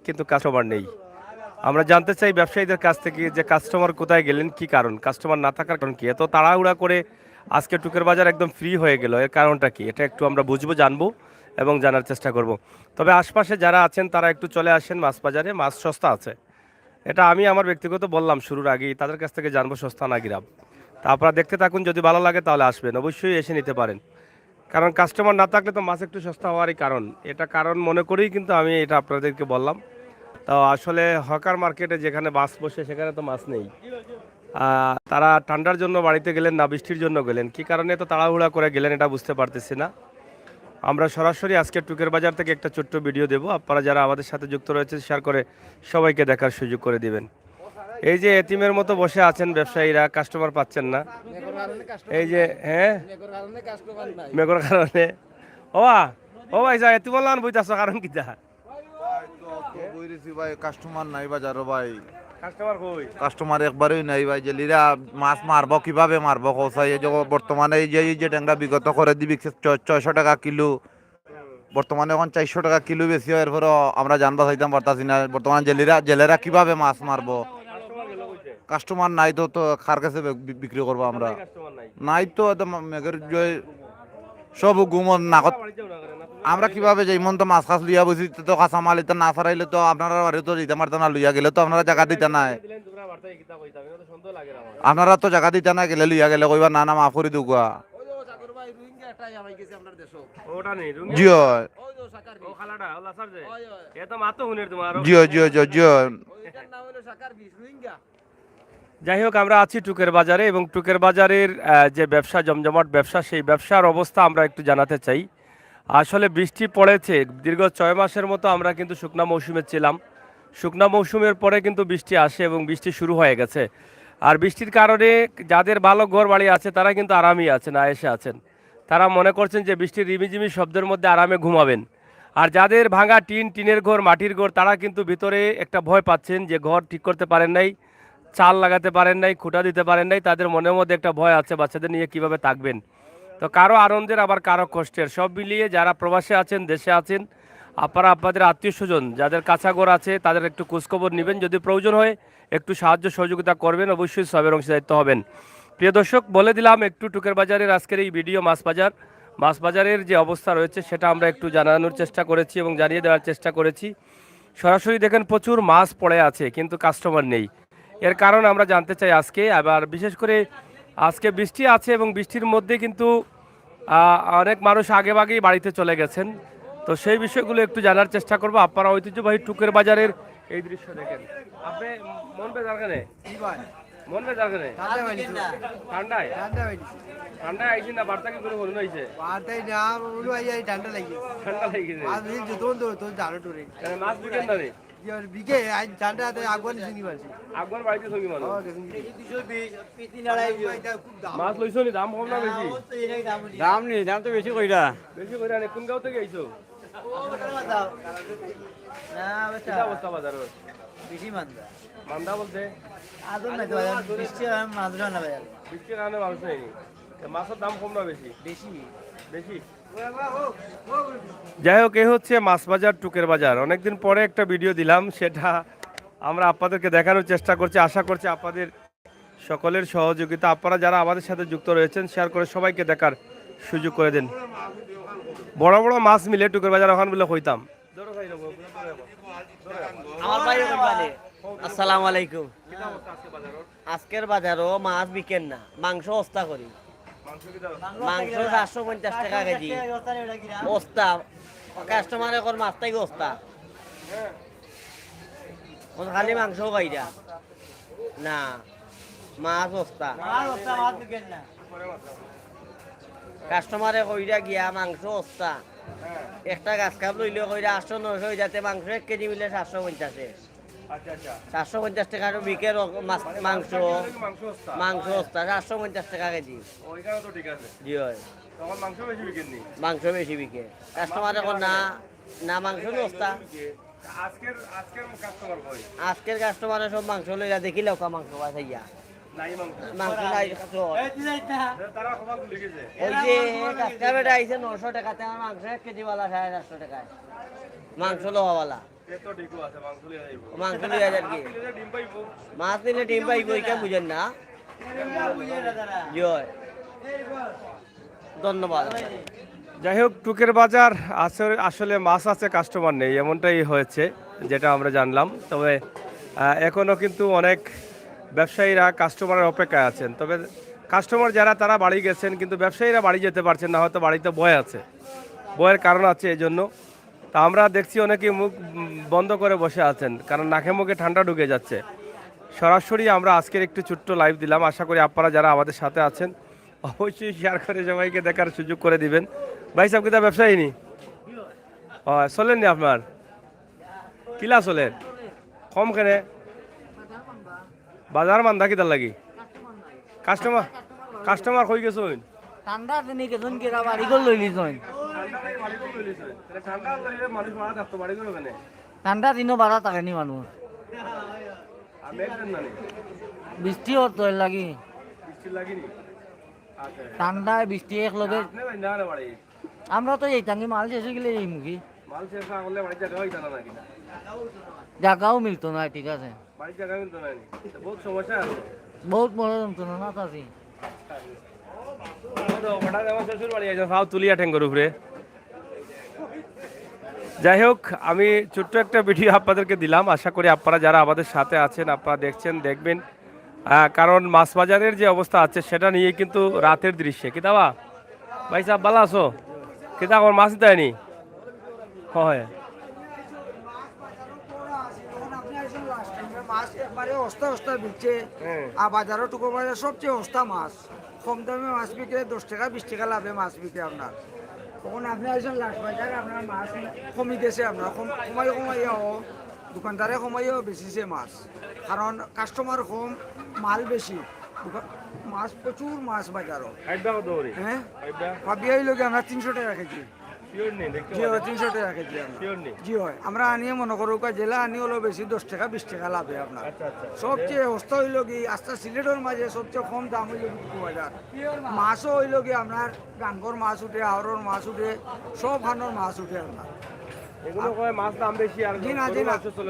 কিন্তু কাস্টমার নেই। আমরা জানতে চাই ব্যবসায়ীদের কাছ থেকে যে কাস্টমার কোথায় গেলেন, কি কারণ, কাস্টমার না থাকার কারণ কি, এত তাড়াহুড়া করে আজকে টুকের বাজার একদম ফ্রি হয়ে গেল, এর কারণটা কি, এটা একটু আমরা বুঝবো, জানবো এবং জানার চেষ্টা করব। তবে আশপাশে যারা আছেন তারা একটু চলে আসেন মাছ বাজারে, মাছ সস্তা আছে। এটা আমি আমার ব্যক্তিগত বললাম শুরুর আগেই, তাদের কাছ থেকে জানবো সস্তা না গিরাম। তা আপনারা দেখতে থাকুন, যদি ভালো লাগে তাহলে আসবেন, অবশ্যই এসে নিতে পারেন। কারণ কাস্টমার না থাকলে তো মাছ একটু সস্তা হওয়ারই কারণ, এটা কারণ মনে করেই কিন্তু আমি এটা আপনাদেরকে বললাম। তো আসলে হকার মার্কেটে যেখানে মাছ বসে সেখানে তো মাছ নেই। তারা ঠান্ডার জন্য বাড়িতে গেলেন না বৃষ্টির জন্য গেলেন, কি কারণে তো তাড়াহুড়া করে গেলেন এটা বুঝতে পারতেছি না। আমরা সরাসরি আজকে টুকের বাজার থেকে একটা ছোট্ট ভিডিও দেব, আপনারা যারা আমাদের সাথে যুক্ত রয়েছেন শেয়ার করে সবাইকে দেখার সুযোগ করে দিবেন। এই যে এতিমের মতো বসে আছেন ব্যবসায়ীরা, কাস্টমার পাচ্ছেন না। এই যে হ্যাঁ, মেঘর কারণে। ও ভাই যা এতিম লান বইতাছ, কারণ কি তা? ভাই কাস্টমার নাই বাজারও ভাই, কাস্টমার কই? কাস্টমার একবারই নাই ভাই। জেলিরা মাছ মারবো কিভাবে মারবো কসাই, এই যে বর্তমানে এই যে ট্যাংরা বিগত করে দিবি 600 টাকা কিলো, বর্তমানে এখন 400 টাকা কিলো বেশি হয়, এরপরও আমরা জানবা চাইতাম পারতাছি না। বর্তমানে জেলেরা কিভাবে মাছ মারবো, কাস্টমার নাই তো, তো কার কাছে বিক্রি করবো আমরা? নাই তো, একদম মেঘের সব গুমন নাকত। আমরা কিভাবে যাই, মন তো মাছ খাস লইয়া বসি, তো কাঁচা মাল এটা না ছাড়াইলে তো আপনারা বাড়ি তো দিতে পারতেন না, লইয়া গেলে তো আপনারা জায়গা দিতে নাই। আপনারা তো জায়গা দিতে না, গেলে লইয়া গেলে কইবা না না মাফ করে দুগুয়া। জিও জিও জিও জিও জিও। যাই হোক, আমরা আছি টুকের বাজারে এবং টুকের বাজারের যে ব্যবসা, জমজমাট ব্যবসা, সেই ব্যবসার অবস্থা আমরা একটু জানাতে চাই। আসলে বৃষ্টি পড়েছে দীর্ঘ 6 মাসের মতো, আমরা কিন্তু শুকনা মৌসুমে ছিলাম। শুকনা মৌসুমের পরে কিন্তু বৃষ্টি আসে এবং বৃষ্টি শুরু হয়ে গেছে। আর বৃষ্টির কারণে যাদের ভালো ঘর বাড়ি আছে তারা কিন্তু আরামই আছেন, আয়েসে আছেন। তারা মনে করছেন যে বৃষ্টির রিমিঝিমি শব্দের মধ্যে আরামে ঘুমাবেন। আর যাদের ভাঙা টিনের ঘর, মাটির ঘর, তারা কিন্তু ভিতরে একটা ভয় পাচ্ছেন যে ঘর ঠিক করতে পারেন নাই, চাল লাগাতে পারেন নাই, খুঁটা দিতে পারেন নাই, তাদের মনের মধ্যে একটা ভয় আছে বাচ্চাদের নিয়ে কিভাবে থাকবেন। তো কারো আনন্দের আবার কারো কষ্টের, সব মিলিয়ে যারা প্রবাসে আছেন, দেশে আছেন, আপনারা আপনাদের আত্মীয় স্বজন যাদের কাঁচা ঘর আছে তাদের একটু খোঁজখবর নেবেন, যদি প্রয়োজন হয় একটু সাহায্য সহযোগিতা করবেন, অবশ্যই সবের অংশীদারিত্ব হবেন। প্রিয় দর্শক, বলে দিলাম একটু টুকের বাজারের আজকের এই ভিডিও, মাছ বাজারের যে অবস্থা রয়েছে সেটা আমরা একটু জানানোর চেষ্টা করেছি এবং জানিয়ে দেওয়ার চেষ্টা করেছি। সরাসরি দেখেন প্রচুর মাছ পড়ে আছে কিন্তু কাস্টমার নেই, এর কারণ আমরা জানতে চাই আজকে। আবার বিশেষ করে আজকে বৃষ্টি আছে এবং বৃষ্টির মধ্যে কিন্তু অনেক মানুষ আগেভাগেই বাড়িতে চলে গেছেন। তো সেই বিষয়গুলো একটু জানার চেষ্টা করবো। আপনারা ঐতিহ্যবাহী টুকের বাজারের এই দৃশ্য দেখেন। আপনি মন বেজার কেনে? মন বেজার কেনে? ঠান্ডায় ঠান্ডায় আইসি না, বার্তা কি করে বলুন হয়েছে? ঠান্ডা লাগিয়েছে, মাছ বিকেন না রে? আগর বাড়িতে সঙ্গী মানুষ মাছ লইছো নি? দাম কম না বেশি? দাম নেই, দাম তো বেশি কইরা। বেশি করে আনে। কোন গাঁও থেকে আইছো? কি অবস্থা বাজারের? মান্দা বলতে বৃষ্টির কারণে মানুষ নেই। মাছের দাম কম না বেশি? বেশি। যাই হোক, এই হচ্ছে মাছ বাজার, টুকের বাজার। অনেকদিন পরে একটা ভিডিও দিলাম, সেটা আমরা আপনাদেরকে দেখানোর চেষ্টা করছি। আশা করছি আপনাদের সকলের সহযোগিতা, আপনারা যারা আমাদের সাথে যুক্ত রয়েছেন শেয়ার করে সবাইকে দেখার সুযোগ করে দেন। বড় বড় মাছ মিলে টুকের বাজার ওখান বলে কইতাম। আসসালামু আলাইকুম। আজকের বাজারও মাছ বিকেন না, মাংস অস্তা করি। মাংস 750 টাকা কেজি অস্তা। কাস্টমার এখন মাছ তাই অস্তা, খালি মাংস খাইরা না, মাছ অস্তা। কাস্টমারে কইরা গিয়া মাংস অস্তা। একটা গাছ কাপ লইলে কইরা 800-900 যাতে মাংস 1 কেজি মিলে 750। 750 টাকা বিকের মাংস অস্তা 750 টাকা কেজি। জি হয়, মাংস বেশি বিকে। কাস্টমার এখন না মাংস অস্তা। আজকের কাস্টমারে সব মাংস লইয়া দেখিলেও মাংস বাছাইয়া মাংস নাই। ওই যে কাস্টমার আইছে 900 টাকাতে, আমার মাংস 1 কেজি ওয়ালা 750 টাকায় মাংস লওয়াওয়ালা। মাংস লিয়ে যান কি মাছ নিলে ডিম পাইব এটা বুঝেন না জি হয়। ধন্যবাদ। যাই হোক, টুকের বাজার আসলে আসলে মাছ আছে, কাস্টমার নেই, এমনটাই হয়েছে যেটা আমরা জানলাম। তবে এখনও কিন্তু অনেক ব্যবসায়ীরা কাস্টমারের অপেক্ষায় আছেন। তবে কাস্টমার যারা তারা বাড়ি গেছেন, কিন্তু ব্যবসায়ীরা বাড়ি যেতে পারছেন না, হয়তো বাড়িতে বয় আছে, বয়ের কারণ আছে এই জন্য। তা আমরা দেখছি অনেকেই মুখ বন্ধ করে বসে আছেন, কারণ নাকে মুখে ঠান্ডা ঢুকে যাচ্ছে। সরাসরি আমরা আজকের একটু ছোট্ট লাইভ দিলাম। আশা করি আপনারা যারা আমাদের সাথে আছেন অবশ্যই শেয়ার করে সবাইকে দেখার সুযোগ করে দিবেন। ভাই সাহেব কিতা ব্যবসায়ী নি? চলেন নি আপনার? কিলা চলেন কম কেনে? বাজার মান্দা কিতার লাগি? কাস্টমার কাস্টমার কই গেছেন? ঠান্ডা দিনে কেজন কেরা বাড়ি গল লইলি জয়েন ঠান্ডা দিনও বাড়া থাকেনি মানুষ বৃষ্টি হতো এর লাগি ঠান্ডায় বৃষ্টি এক লগে আমরা তো এই টাঙ্গি মাল শেষ হয়ে গেলে এই মুখী জায়গাও মিলতো না। ঠিক আছে, বহুত বড় যন্ত্রণা না তাছি। তুলিয়া ঠেঙ্গর উপরে। যাই হোক, আমি ছোট্ট একটা ভিডিও আপনাদেরকে দিলাম। আশা করি আপনারা যারা আমাদের সাথে আছেন আপনারা দেখছেন, দেখবেন। কারণ মাছ বাজারের যে অবস্থা আছে সেটা নিয়ে কিন্তু রাতের দৃশ্যে কিতাবা ভাই সাহেব ভালো আছো? কিতা আমার মাছ দেয়নি হয় মাছ একবারে অস্তা অস্তা বিকছে। আর বাজারও টুকো বাজার সবচেয়ে অস্তা মাছ, কম দামে মাছ বিকে 10 টাকা 20 টাকা লাভে মাছ বিকে আপনার। তখন আপনি আসেন লাস্ট বাজারে আপনার মাছ কমি গেছে, আপনার কমাই কমাইও দোকানদারে কমাইও বেশিছে মাছ, কারণ কাস্টমার কম, মাল বেশি, মাছ প্রচুর মাছ বাজারও। হ্যাঁ ভাবি আইলো কি আমরা 300 টাকা কেজি। জি হয় 300 টাকা কেজি জি হয়। আমরা আনিয়ে মনে করো জেলা আনি হলো বেশি 10 টাকা 20 টাকা লাভে আপনার। সবচেয়ে অবস্থা হইল কি আস্তা সিলেটের মাঝে সবচেয়ে কম দাম হইল টুকু বাজার। মাছও হইল কি আপনার গাঙ্গর মাছ উঠে, হাওড়ের মাছ উঠে, সব খানোর মাছ উঠে আপনার।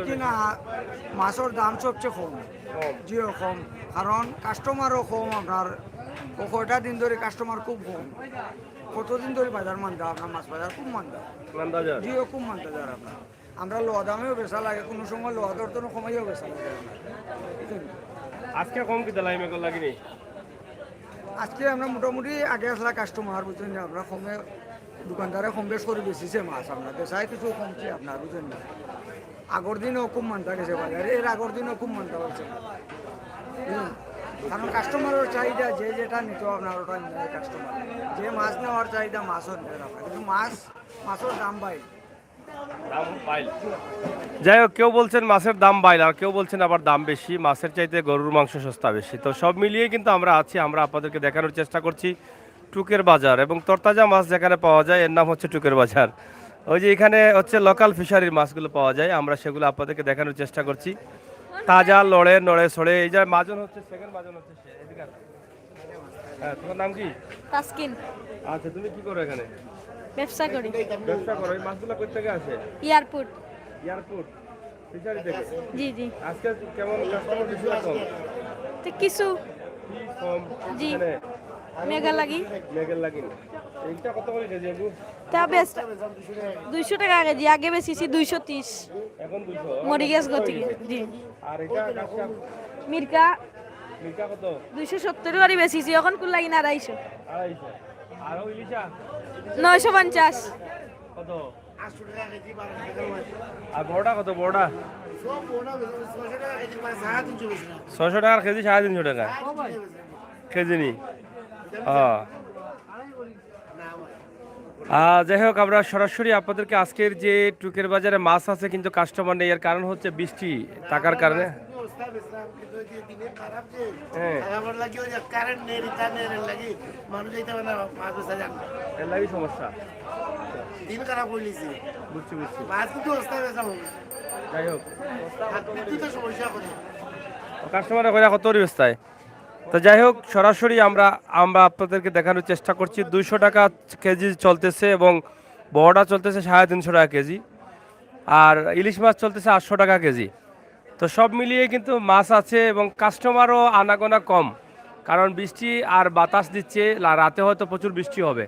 কিনা মাছের দাম সবচেয়ে কম, জিও কম, কারণ কাস্টমারও কম আপনার। কয়টা দিন ধরে কাস্টমার খুব কম, কতদিন ধরে বাজার মান্দা আপনার, মাছ বাজার খুব মান্দা, জিও খুব মান্দা যার আপনার। আমরা লোয়া দামেও বেচা লাগে, কোনো সময় লোয়া দর তো কমাইও বেচা লাগে আজকে কম কিতা লাইমে কল লাগিনি? আজকে আমরা মোটামুটি আগে আসলা কাস্টমার বুঝছেন না, আপনার কমে দোকানদারে কম বেশ করে বেশিছে মাছ, আপনার বেচায় কিছু কমছে আপনার বুঝছেন না। আগের দিনও খুব মানতা গেছে বাজারে, এর আগের দিনও খুব মানতা হচ্ছে কারণ কাস্টমারের চাহিদা যে যেটা নিত আপনার ওটা নেয় কাস্টমার, যে মাছ নেওয়ার চাহিদা মাছও নেয় আপনার, কিন্তু মাছের দাম বাইল। যাই হোক, কেউ বলছেন মাছের দাম বাইল, আর কেউ বলছেন আবার দাম বেশি, মাছের চাইতে গরুর মাংস সস্তা বেশি। তো সব মিলিয়ে কিন্তু আমরা আছি, আমরা আপনাদেরকে দেখানোর চেষ্টা করছি টুকের বাজার, এবং তরতাজা মাছ যেখানে পাওয়া যায় এর নাম হচ্ছে টুকের বাজার। ওই যে এখানে হচ্ছে লোকাল ফিশারির মাছগুলো পাওয়া যায়, আমরা সেগুলো আপনাদেরকে দেখানোর চেষ্টা করছি। তাজা নড়ে নড়ে সড়ে, এই যে মাজন হচ্ছে সেকেন্ড মাজন হচ্ছে সে। এদিকে আসো। হ্যাঁ, তোমার নাম কি? তাসকিন। আচ্ছা, তুমি কি করো এখানে? ব্যবসা করি। ব্যবসা করো। এই মাছগুলো কই থেকে আসে? এয়ারপোর্ট। এয়ারপোর্ট ফিশারি থেকে? জি জি। আজকে কেমন কাস্টমার বেশি না কম? তো কিছু কি কম? জি। এখানে মেগা লাগি। মেগের লাগি। এইটা কত করে কেজি আপু? তা বেশ 200 টাকা কেজি, আগে বেশিছি 230। এখন 200 মরি গেছ গতি। জি। আর এটা কাঁচা মির্কা মির্কা কত? 270 করে বেশিছি, এখন কুল লাগি না 250। 250। আর ওই ইলিশা 950। কত? আর বড়টা কত? বড়টা 600 টাকার কেজি, 350 টাকা কেজি নি। যাই হোক, আমরা সরাসরি আপনাদেরকে আজকের যে টুকের বাজারে মাছ আছে কিন্তু কাস্টমার নেই, এর কারণ হচ্ছে বৃষ্টি থাকার কারণে। এর লাগি সমস্যা। বুঝছি বুঝছি। যাই হোক, কাস্টমার কত ব্যবস্থায়। তো যাই হোক, সরাসরি আমরা আপনাদেরকে দেখানোর চেষ্টা করছি। 200 টাকা কেজি চলতেছে এবং বড়টা চলতেছে 350 টাকা কেজি। আর ইলিশ মাছ চলতেছে 800 টাকা কেজি। তো সব মিলিয়ে কিন্তু মাছ আছে এবং কাস্টমারও আনাগোনা কম, কারণ বৃষ্টি আর বাতাস দিচ্ছে, রাতে হয়তো প্রচুর বৃষ্টি হবে।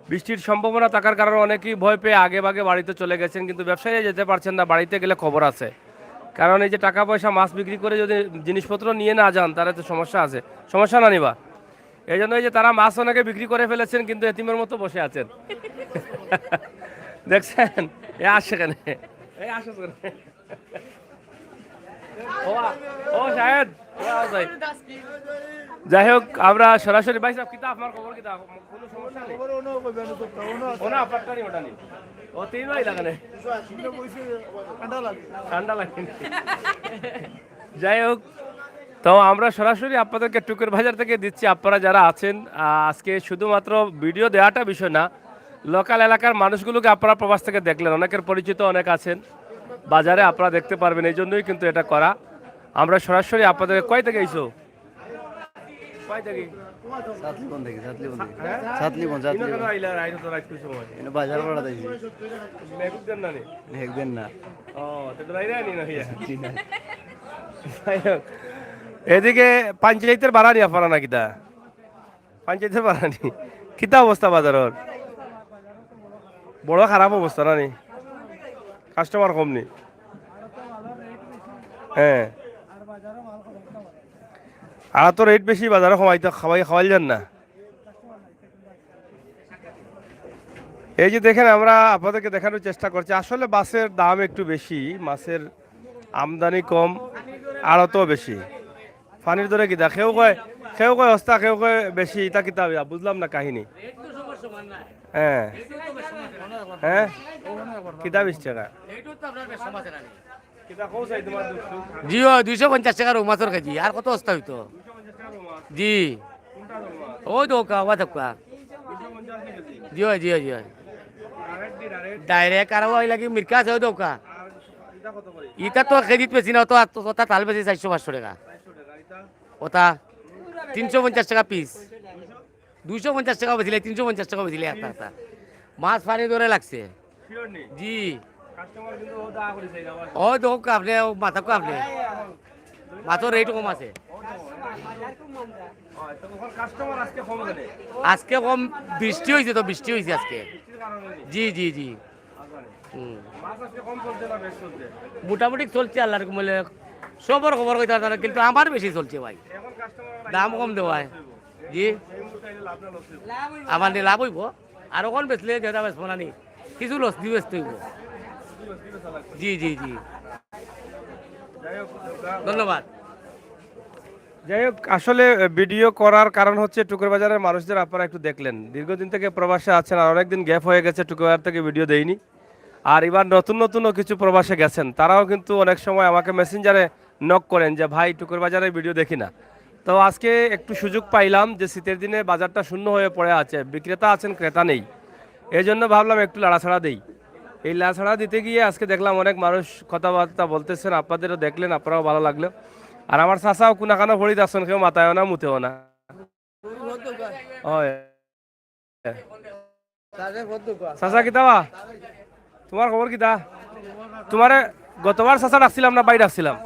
বৃষ্টির সম্ভাবনা থাকার কারণে অনেকেই ভয় পেয়ে আগে ভাগে বাড়িতে চলে গেছেন, কিন্তু ব্যবসায়ীরা যেতে পারছেন না, বাড়িতে গেলে খবর আছে। কারণ এই যে টাকা পয়সা মাছ বিক্রি করে যদি জিনিসপত্র নিয়ে না যান তাহলে তো সমস্যা আছে, সমস্যা না নিবা। এই জন্য এই যে তারা মাছ অনেকে বিক্রি করে ফেলেছেন, কিন্তু এতিমের মতো বসে আছেন। দেখছেন এ আসে কেন, এই আসো কেন? ও শাহেদ, যাই হোক আমরা সরাসরি ভাই সাহেব কিতা আপনার খবর কিতা, কোনো সমস্যা নেই? ওনা আপনারটা নেই, ওটা নেই। ও তিন ভাই লাগানে ঠান্ডা লাগে। যাই হোক, তো আমরা সরাসরি আপনাদেরকে টুকের বাজার থেকে দিচ্ছি। আপনারা যারা আছেন আজকে শুধুমাত্র ভিডিও দেওয়াটা বিষয় না, লোকাল এলাকার মানুষগুলোকে আপনারা প্রবাস থেকে দেখলেন, অনেকের পরিচিত অনেক আছেন বাজারে, আপনারা দেখতে পারবেন, এই জন্যই কিন্তু এটা করা। আমরা সরাসরি আপনাদের কয় থেকে আইসো, কয় থেকে বাজার করা যাইছি একদিন না এদিকে পঞ্চায়েতের বাড়ানি আপনারা না কিতা, পঞ্চায়েতের বাড়ানি কিতা অবস্থা বাজারের? বড় খারাপ অবস্থা না নি, কাস্টমার কম নি? হ্যাঁ, আর তো রেট বেশি বাজারে, খাওয়াই যান না। এই যে দেখেন আমরা আপনাদেরকে দেখানোর চেষ্টা করছি, আসলে মাছের দাম একটু বেশি, মাছের আমদানি কম, আড়তও বেশি। পানির দরে কিতা কেউ কয় অস্তা, কেউ কয় বেশি, এটা কিতা বুঝলাম না কাহিনী। হ্যাঁ হ্যাঁ, কিতা 20 টাকা জি, 250 টাকা রৌ মাছের কেজি। আর কত অস্তা হইতো? জি, ওই দোকা ওয়া দোকা। জি জি জি, ডাইরেক্ট আর ওই লাগি মির্কা আছে ওই দোকা। ইটা তো কেজিত বেশি না, ওটা তাল বেশি 400-500 টাকা। ওটা 350 টাকা পিস, 250 টাকা বেশিলে, 350 টাকা বেশিলে একটা। মাছ পানি ধরে লাগছে। জি, ও দোকা আপনি মাথা কো আপনি মাছের রেট কম আছে আজকে, কম বৃষ্টি হয়েছে তো, বৃষ্টি হয়েছে আজকে। জি জি জি, মোটামুটি চলছে আল্লাহর কমলে। সবার খবর কইতে পারতাম না, কিন্তু আমার বেশি চলছে ভাই, দাম কম দেওয়ায়। জি, আমার নিয়ে লাভ হইব, আর ওখান বেচলে যেটা বেচবো না নি, কিছু লস দিয়ে বেচতে হইব। জি জি জি, ধন্যবাদ। যাই হোক, আসলে ভিডিও করার কারণ হচ্ছে টুকের বাজারের মানুষদের আপনারা একটু দেখলেন, দীর্ঘদিন থেকে প্রবাসে আছেন, আর অনেকদিন গ্যাপ হয়ে গেছে টুকের বাজার থেকে ভিডিও দেইনি। আর এবার নতুনও কিছু প্রবাসে গেছেন, তারাও কিন্তু অনেক সময় আমাকে মেসেঞ্জারে নক করেন যে ভাই টুকের বাজারের ভিডিও দেখি না। তো আজকে একটু সুযোগ পাইলাম যে শীতের দিনে বাজারটা শূন্য হয়ে পড়ে আছে, বিক্রেতা আছেন ক্রেতা নেই, এই জন্য ভাবলাম একটু লাড়াছাড়া দেই। এই লাড়াছাড়া দিতে গিয়ে আজকে দেখলাম অনেক মানুষ কথাবার্তা বলতেছেন, আপনাদেরও দেখলেন, আপনারাও ভালো লাগলো। আর আমার চাচাও কোনাখানো ভরিত আছেন, কেউ মাথায়ও না মুতেও না। চাচা কিতাবা, তোমার খবর কিতা? তোমারে গতবার চাচা ডাকছিলাম না বাই ডাকছিলাম?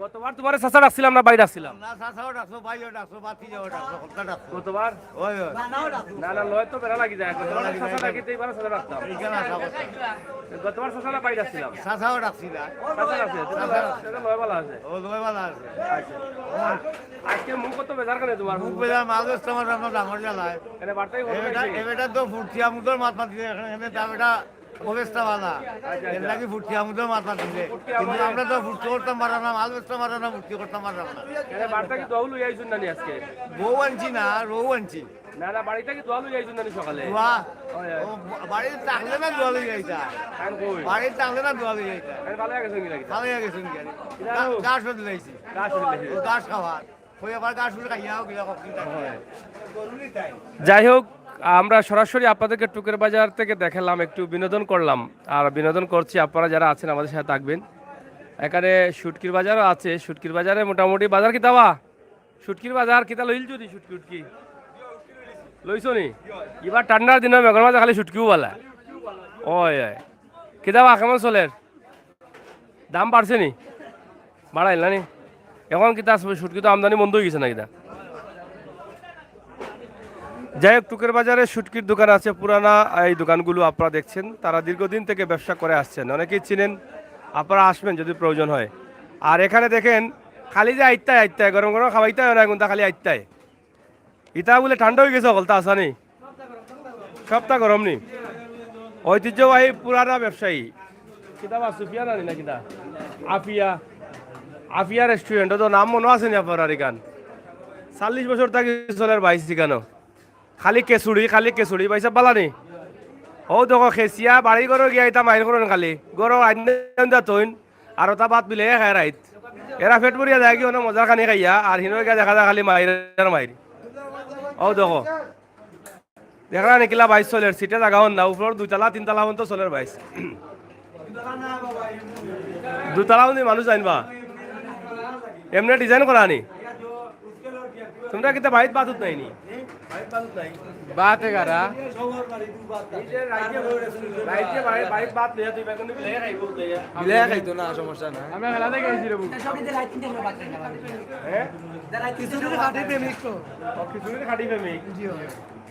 গতবার তোমার চাচা ডাকছিলাম না বাই ডাকছিলাম? গতবার না না, লয় তো বেড়া লাগি যায়, গতবার চাচা ডাকিতে এবার চাচা ডাকতাম। গতবার চাচা না বাই ডাকছিলাম? চাচা ডাকছে, লয় ভালো আছে। আজকে মুখ কত বেজার কেন তোমার? মুখ বেজার মাল কাস্টমার আমরা ডাঙর জ্বালায় এনে বার্তাই হলো। এটা তো ফুটিয়া মুদর মাছ মাছ দিয়ে এখানে দাম, এটা অবস্থা ভালো এর লাগি ফুটিয়া মুদর মাছ মাছ দিলে, কিন্তু আমরা তো ফুটি করতাম পারা না, মাল বেচতে পারা না, ফুটি করতাম পারা না। এনে বার্তা কি দোয়া লই আইছুন নানি আজকে? বউ আনছি না, রৌ আনছি না। না, বাড়িতে কি দোয়া লই আইছুন নানি সকালে? দোয়া বাড়িতে থাকলে না দোয়া লই আইতা, বাড়িতে থাকলে না দোয়া লই আইতা। ভালো লাগে সঙ্গী লাগে, ভালো লাগে সঙ্গী গাড়ি গাছ হতে লাইছি, গাছ খাওয়া ওই আবার গাছ হতে খাইয়াও গিয়া কত। যাই হোক, আমরা সরাসরি আপনাদেরকে টুকের বাজার থেকে দেখালাম, একটু বিনোদন করলাম, আর বিনোদন করছি। আপনারা যারা আছেন আমাদের সাথে থাকবেন। এখানে শুটকির বাজারও আছে, শুটকির বাজারে মোটামুটি বাজার কিতাবা, শুটকির বাজার কিতা লইল যদি শুটকি উটকি লইছ নি? এবার ঠান্ডার দিনে মেঘর মাঝে খালি শুটকিও বালা। ওই কিতাবা কেমন চলের দাম বাড়ছে নি বাড়াইল না নি এখন কিতা শুটকি তো আমদানি বন্ধ হয়ে গেছে না কিতা যাই হোক টুকের বাজারে শুটকির দোকান আছে পুরানা এই দোকানগুলো আপনারা দেখছেন তারা দীর্ঘদিন থেকে ব্যবসা করে আসছেন অনেকেই চিনেন আপনারা আসবেন যদি প্রয়োজন হয় আর এখানে দেখেন খালি যে আইত্তায় গরম গরম খাওয়াইতে হয় না এখন তা খালি আইত্তায় ইতা বলে ঠান্ডা হয়ে গেছে সকলটা আসা নি সবটা গরম নি ঐতিহ্যবাহী পুরানা ব্যবসায়ী কিতাব সুফিয়া নানি না কিতা আফিয়া আফিয়া রেস্টুরেন্ট তো নাম মনে আছে নি আপনার এখান 40 বছর থাকি চলের বাইশ কেন খালি কেচুড়ি পয়সা পালানি ও দেখো খেসিয়া বাড়ি ঘর গিয়া এটা মাইর করেন খালি গরো আইন্দা তৈন আর ওটা বাদ মিলে খায় রাইত এরা পেট ভরিয়া যায় কি মজা খানি খাইয়া আর হিনো গিয়া দেখা যায় খালি মাইর ও দেখো দেখা নিকিলা বাইশ চলের সিটে জাগা হন না উপর 2 তলা 3 তলা পর্যন্ত চলের বাইশ 2 তলা পর্যন্ত মানুষ জানবা এমনি ডিজাইন করা নি তোমরা কিতা বাইত বাতুত নাই নি बात है करा বিলে খাইতো না সমস্যা না আমি খেলা দেখে আইছি রে বুক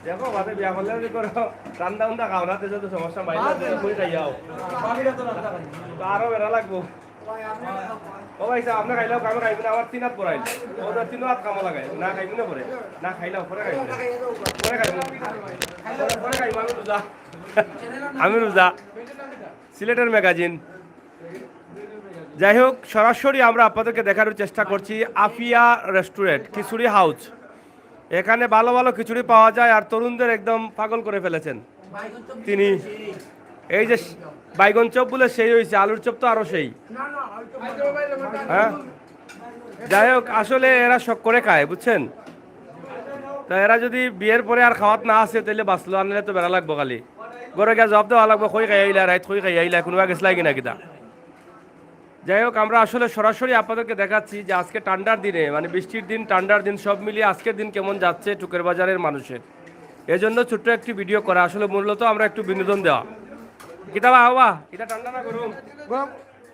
দেখো বাদে বিয়া করলে রান্না উন্দা খাও না তো সমস্যা বাইরে করে খাইয়াও আরো বেড়া লাগবো ও ভাই সাহেব আপনি খাইলেও কামে খাইবেন আমার 3 হাত পড়াইল ওদের 3 হাত কামে লাগাই না খাইবেন না পরে না খাইলেও পরে খাইবেন পরে খাইবেন পরে খাইব আমি রোজা সিলেটের ম্যাগাজিন যাই হোক সরাসরি আমরা আপনাদেরকে দেখানোর চেষ্টা করছি আফিয়া রেস্টুরেন্ট খিচুড়ি হাউস এখানে ভালো ভালো খিচুড়ি পাওয়া যায় আর তরুণদের একদম পাগল করে ফেলেছেন তিনি এই যে বাইগন চপ বলে সেই হয়েছে আলুর চপ তো আরো সেই হ্যাঁ যাই হোক আসলে এরা শখ করে খায় বুঝছেন তা এরা যদি বিয়ের পরে আর খাওয়াত না আসে তাহলে বাঁচলো আনলে তো বেড়া লাগবো খালি গড়ে গিয়ে জব দেওয়া লাগবো খই খাই আইলা রাইত খই খাই আইলা কোনোবা গেছলাই কিনা কিনা যাই হোক আমরা আসলে সরাসরি আপনাদেরকে দেখাচ্ছি যে আজকে ঠান্ডার দিনে মানে বৃষ্টির দিন ঠান্ডার দিন সব মিলিয়ে আজকের দিন কেমন যাচ্ছে টুকের বাজারের মানুষের এজন্য ছোট্ট একটি ভিডিও করা আসলে মূলত আমরা একটু বিনোদন দেওয়া কিতাবা হওয়া এটা ঠান্ডা না গরম গরম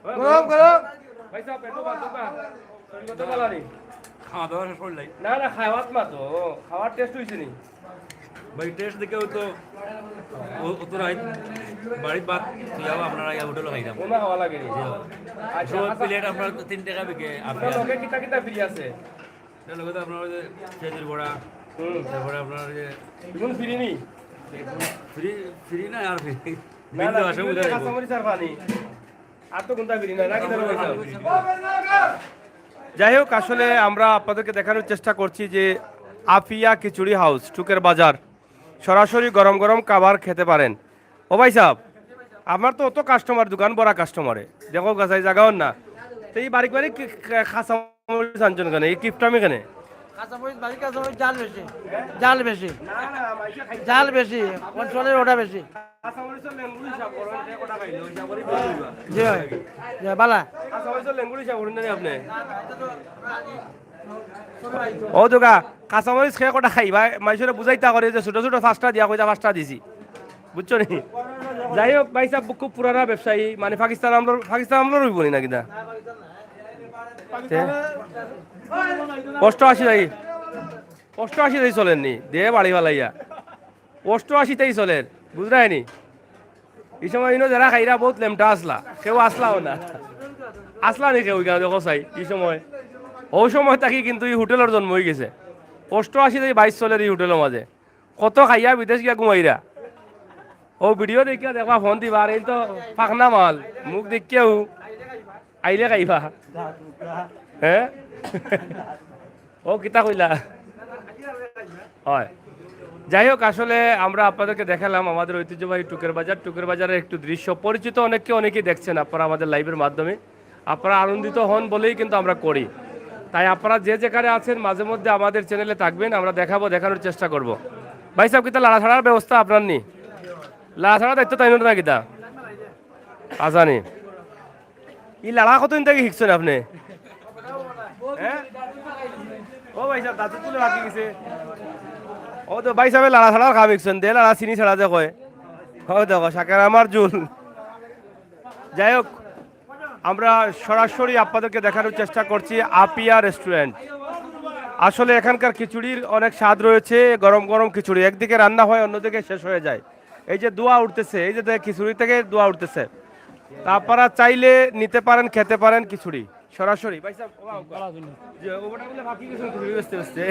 গরম গরম ভাই সাহেব পেটো বাতো কা কত বলানি খাওয়া দাওয়া শেষ করলাই না না খাওয়াত মা তো খাওয়ার টেস্ট হইছে নি ভাই টেস্ট দেখে তো অত নাই বাড়ির ভাত খাওয়া আপনারা ইয়া হোটেলে খাই দাম ওনা খাওয়া লাগে নি আচ্ছা প্লেট আপনার 3 টাকা বিকে আপনি লগে কিতা কিতা ফ্রি আছে এর লগে তো আপনার যে চেজির বড়া তারপরে আপনার যে কোন ফ্রি নি ফ্রি ফ্রি না আর ফ্রি না বিল না তো আসে বুঝা কাঁচামরিচ আর পানি আর তো কোনটা ফ্রি না না কিতা যাই হোক আসলে আমরা আপনাদেরকে দেখানোর চেষ্টা করছি যে আফিয়া খিচুড়ি হাউস টুকের বাজার সরাসরি গরম গরম খাবার খেতে পারেন ও ভাই সাহেব আমার তো অত কাস্টমার দোকান বড় কাস্টমারে দেখো গাছাই জাগাও না তো এই বাড়ি বাড়ি খাসা আনছেন কেন এই কিপটামি কেন কাঁচামরিচ বাড়ি কাঁচামরিচ জাল বেশি জাল বেশি অঞ্চলের ওটা বেশি জি হয় বালা আপনি ও দোকা কাঁচামরিচ খেয়ে কটা খাইবা মানুষের বুঝাইতা করে যে ছোট ছোট 5টা দিয়া কইতা 5টা দিছি বুঝছো নি যাই হোক ভাই সাহেব খুব পুরানা ব্যবসায়ী মানে পাকিস্তান আমলো রইব না কিনা অষ্টআশি তাই চলেননি দে বাড়ি ভালাইয়া 88 চলেন বুঝরায়নি এই সময় ইনো যারা খাইরা বহুত লেমটা আসলা কেউ আসলাও না আসলা নি কেউ দেখো চাই এই সময় ওই সময় থাকি কিন্তু এই হোটেলের জন্ম হয়ে গেছে 88 থেকে 22 চলের এই হোটেলের মাঝে কত খাইয়া বিদেশ গিয়া ঘুমাইরা ও ভিডিও দেখিয়া দেখবা ফোন দিবা আর এই তো ফাঁকনা মাল মুখ দেখিয়াও আইলে খাইবা হ্যাঁ ও কিতা কইলা হয় যাই হোক আসলে আমরা আপনাদেরকে দেখালাম আমাদের ঐতিহ্যবাহী টুকের বাজারের একটু দৃশ্য পরিচিত অনেকেই দেখছেন আপনারা আমাদের লাইভের মাধ্যমে আপনারা আনন্দিত হন বলেই কিন্তু আমরা করি তাই আপনারা যে যেখানে আছেন মাঝে মধ্যে আমাদের চ্যানেলে থাকবেন আমরা দেখানোর চেষ্টা করব ভাই সাহেব কিতা লাড়া ছাড়ার ব্যবস্থা আপনার নি লাড়া ছাড়া দায়িত্ব তাই না কিতা আসানি ই লাড়া কতদিন থেকে শিখছেন আপনি হ্যাঁ ও ভাই সাহেব দাঁত তুলে রাখি গেছে ও তো ভাই সাহেব লাড়া ছাড়ার খাওয়া শিখছেন দে লাড়া চিনি ছাড়া যে কয় ও দেখো শাকের আমার জুল যাই হোক, আমরা সরাসরি আপনাদেরকে দেখানোর চেষ্টা করছি আপিয়া রেস্টুরেন্ট। আসলে এখানকার খিচুড়ির অনেক স্বাদ রয়েছে, গরম গরম খিচুড়ি একদিকে রান্না হয় অন্যদিকে শেষ হয়ে যায়। এই যে ধোঁয়া উঠতেছে, এই যে খিচুড়ি থেকে ধোঁয়া উঠতেছে, তা আপনারা চাইলে নিতে পারেন, খেতে পারেন খিচুড়ি সরাসরি। ভাই সাহেব, যে ওটা বলে বাকি কিছু খিচুড়ি বেচতে বেচতে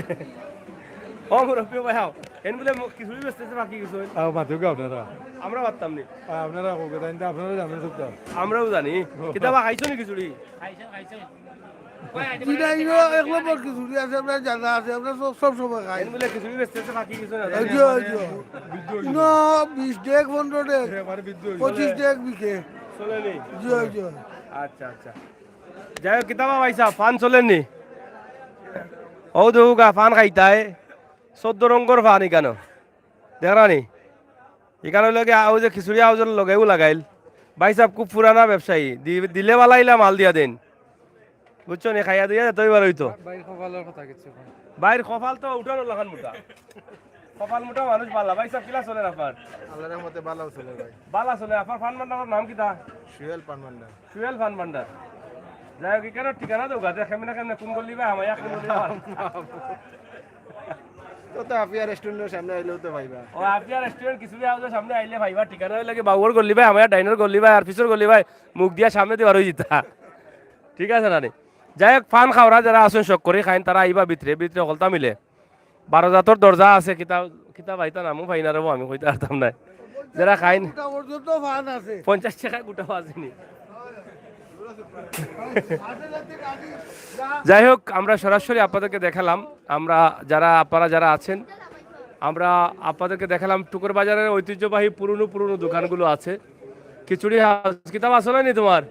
ও মুরব্বী ভাই হাও এন বলে খিচুড়ি বেচতেছে বাকি কিছু মাতুকে আপনারা আমরা পারতাম নি, আপনারা কলকাতা আপনারা জানেন সব তো আমরাও জানি। কিতাবা খাইছো নি খিচুড়ি? এক নম্বর খিচুড়ি আছে আপনার জানা আছে আপনার সব সময় খাই এন বলে খিচুড়ি বেচতেছে বাকি কিছু না। 20 ডেক 15 ডেক 25 ডেক বিকে চলেনি? জি জি আচ্ছা আচ্ছা, যাই হোক কিতাবা ভাই সাহেব ফান চলেননি? ও দেউগা ফান খাইতায় 14 রঙের ফান এখানো দেখরানি, এখানে লগে আও যে খিচুড়ি আউজের লগেও লাগাইল। ভাই সাহেব খুব পুরানা ব্যবসায়ী, দিলে বালাইলা মাল দিয়া দেন, বুঝছো নি? খাইয়া দিয়া যেতে এবার হইতো। বাইর কপাল তো উঠানো লাগান মোটা, কপাল মোটা মানুষ বালা। ভাই সাহেব কিলা চলেন আপনার? আল্লাহর মতে ভালো চলে ভাই বালা চলে। আপনার ফান ভান্ডারের নাম কিতা? সুয়েল পান ভান্ডার সুয়েল ফান ভান্ডার। যাই হোক, এখানে ঠিকানা দেবো গাছে কেমনে কেমনে কোন গল্লি ভাই আমার তো তো আপিয়া রেস্টুরেন্টের সামনে আইলেও তো ভাইবা ও আপিয়া রেস্টুরেন্ট কিছু হাউসের সামনে আইলে ভাইবা ঠিকানা লাগে বাবুর গল্লি ভাই আমার ডাইনার গল্লি ভাই আর পিছর গল্লি ভাই মুখ দিয়া সামনে দিয়ে বার হয়ে যেতা। ঠিক আছে নানি? যাই হোক, ফান খাওয়া যারা আসেন শখ করে খাইন তারা আইবা ভিতরে ভিতরে হলতা মিলে 12 জাতর দরজা আছে। কিতাব কিতাব আইতা নামও পাই না রবো, আমি কইতে পারতাম না। যারা খাইন 50 টাকা গোটাও আসেনি। যাই হোক, আমরা সরাসরি আপনাদেরকে দেখালাম, আপনারা যারা আছেন, আমরা আপনাদেরকে দেখালাম টুকুর বাজারের ঐতিহ্যবাহী পুরনো দোকানগুলো আছে। খিচুড়ি হাউস কিতাব আসলে নি তোমার?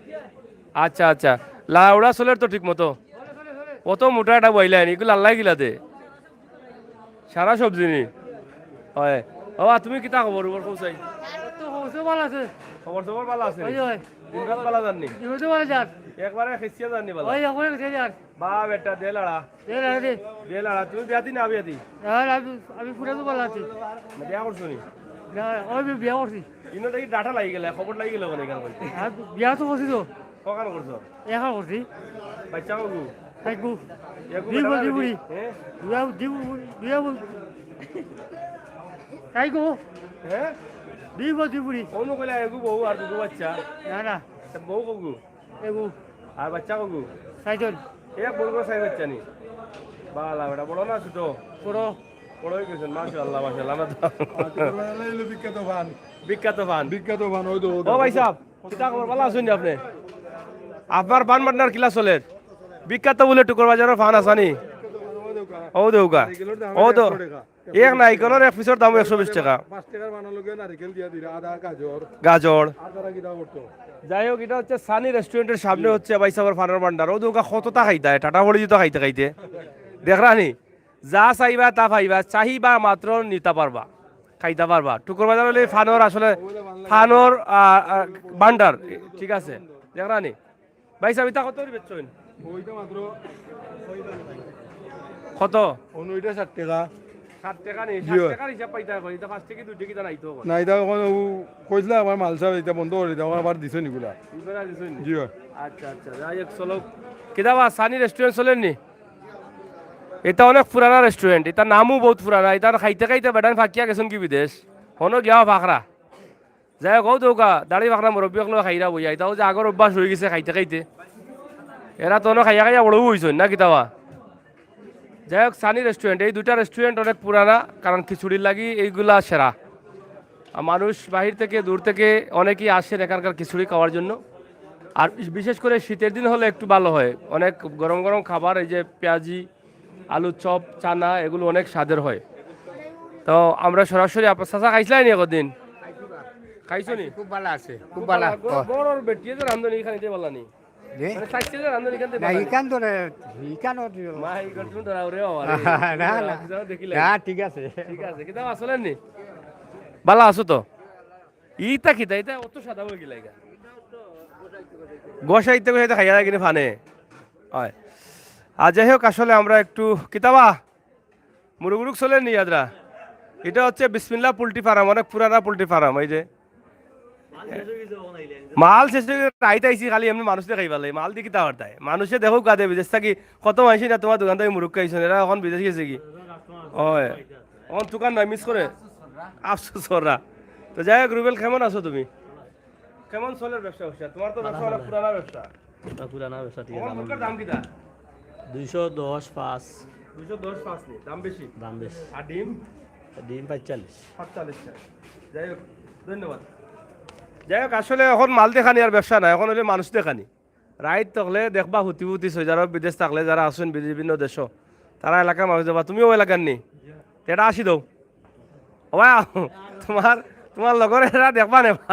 আচ্ছা আচ্ছা, লাউড়া চলের তো ঠিক মতো কত মোটা একটা বইলেন, এগুলো আল্লাহ গিলাতে সারা সবজি নি হয়। ও তুমি কিতা খবর চাই? খবর খবর ভালো আছে? দিনরাত ভালো জাননি? একবারে খেসিয়া জাননি ভালো? বা বেটা দে লাড়া দে লাড়া। তুমি বিয়াতি না বিয়াতি? আমি পুরা তো ভালো আছি, বিয়া করছো নি? আমি বিয়া করছি। ইনো দেখি ডাটা লাগি গেলে, খবর লাগি গেল কোনে গান করতে? বিয়া তো করছি তো, কখন করছো? একা করছি। বাচ্চা বাবু থাকবো একু দিব বেটা দিবুড়ি হ্যাঁ বিয়া বল তাই গো হ্যাঁ দিব দিবুড়ি। কোন কইলা একু বউ আর দুটো বাচ্চা? না না তা বউ কগু এগু আর বাচ্চা কগু? সাইজন এক বড় বড় সাইজ বাচ্চা নি? বালা বেটা বড় না ছোট? বড় বড় হয়ে গেছেন মাশাআল্লাহ মাশাআল্লাহ। না বিখ্যাত ফান বিখ্যাত ফান ওই তো ও ভাই সাহেব কিতা খবর ভালো আছেন আপনি? আপনার ফান ভান্ডার কিলা চলের? বিখ্যাত বলে টুকুর বাজারের ফান আসানি? ও দেউকা ও তো এক নাইকলের এক পিসের দাম 120 টাকা। 5 টাকার বানালোকে নারকেল দিয়া দিরা আদা গাজর। আদারা কিটা করতো যাই হোক, এটা হচ্ছে সানি রেস্টুরেন্টের সামনে হচ্ছে ভাই সাহেবের ফানের ভান্ডার। ও দেউকা কতটা খাইতা টাটা পড়ে যেত খাইতে খাইতে দেখরানি। যা চাইবা তা পাইবা, চাহিবা মাত্র নিতে পারবা, খাইতে পারবা। টুকুর বাজার হলে ফানোর আসলে ফানোর ভান্ডার। ঠিক আছে দেখরানি? ভাই সাহেব এটা কত বেচছেন? ওইটা মাত্র কত? ওইটা 60 টাকা 7 টাকা নি? 7 টাকার হিসাব পাইতা কই? এটা 5 টাকা 2 টাকা নাইতো কোন? না এটা এখন কইলা আমার মাল সাহেব এটা বন্ধ করে দাও আবার দিছ নিগুলা ইবেরা দিছেন নি? জি আচ্ছা আচ্ছা, যাই হোক চলো। কিদাবা সানি রেস্টুরেন্ট চলেন নি? এটা অনেক পুরানা রেস্টুরেন্ট, এটা নামও বহুত পুরানা। এটা খাইতে খাইতে বেটান ফাঁকিয়া গেছেন কি বিদেশ হনো গিয়া ফাঁকরা। যাই হোক, দৌকা দাড়ি ফাঁকরা মুরব্বী সকলে খাইরা বইয়া, এটাও যে আগর অভ্যাস হয়ে গেছে খাইতে খাইতে। এরা তো খাইয়া খাইয়া বড় হয়েছেন না কিতাবা? যাই হোক, সানি রেস্টুরেন্ট, এই দুটা রেস্টুরেন্ট অনেক পুরানা, কারণ খিচুড়ির লাগি এইগুলা সেরা। আর মানুষ বাহির থেকে দূর থেকে অনেকেই আসেন এখানকার খিচুড়ি খাওয়ার জন্য। আর বিশেষ করে শীতের দিন হলে একটু ভালো হয়, অনেক গরম গরম খাবার, এই যে পেঁয়াজি আলু চপ চানা এগুলো অনেক স্বাদের হয়। তো আমরা সরাসরি আপনার চাচা খাইছিলাই নি একদিন? খাইছো নি? খুব ভালো আছে, খুব ভালো। বড় বেটিয়ে যে রান্ধনি এখানে বলা নি মানে চাইছে যে রান্ধনি এখানে না ইকান ধরে ইকান মা এই গর্জন ধরা ওরে বাবা না না দেখিলে না ঠিক আছে ঠিক আছে। কিন্তু আসলে নি ভালো আছো তো? ইটা কিতা এটা অত সাদা হয়ে গেল এটা গোসাইতে গোসাইতে খাইয়া কিনে ফানে হয়। আর যাই হোক, আসলে আমরা একটু কিতাবা মুরুগুরুক চলে নি আদরা। এটা হচ্ছে বিসমিল্লাহ পোল্ট্রি ফার্ম, অনেক পুরানা পোল্ট্রি ফার্ম। এই যে মাল শেষ রাইত আইসি খালি এমনি মানুষ দেখাই পালে মাল দি কিতা বার্তায় মানুষে দেখো কাদে বিদেশ থাকি কত মাইসি না তোমার দোকান থেকে মুরুখ খাইছেন এরা এখন বিদেশ গেছে কি ওই এখন দোকান নয় মিস করে আফসোস ওরা তো যাই হোক রুবেল কেমন আছো তুমি কেমন চলে ব্যবসা ব্যবসা তোমার তো ব্যবসা অনেক পুরানা ব্যবসা পুরানা ব্যবসা ঠিক এখন মুরগের দাম কিতা 210 5 210 5 নি দাম বেশি দাম বেশি আর ডিম ডিম 45 47 টাকা যাই হোক ধন্যবাদ যাই হোক আসলে এখন মাল দেখানি আর ব্যবসা না এখন হলে মানুষ দেখানি রাইত থাকলে দেখবা হুতি হুতি যারা বিদেশ থাকলে যারা আসেন বিভিন্ন দেশ তারা এলাকার মানুষ যাবা তুমিও এলাকার নি এটা আসি দাও ওবা তোমার তোমার লগর এরা দেখবা নেবা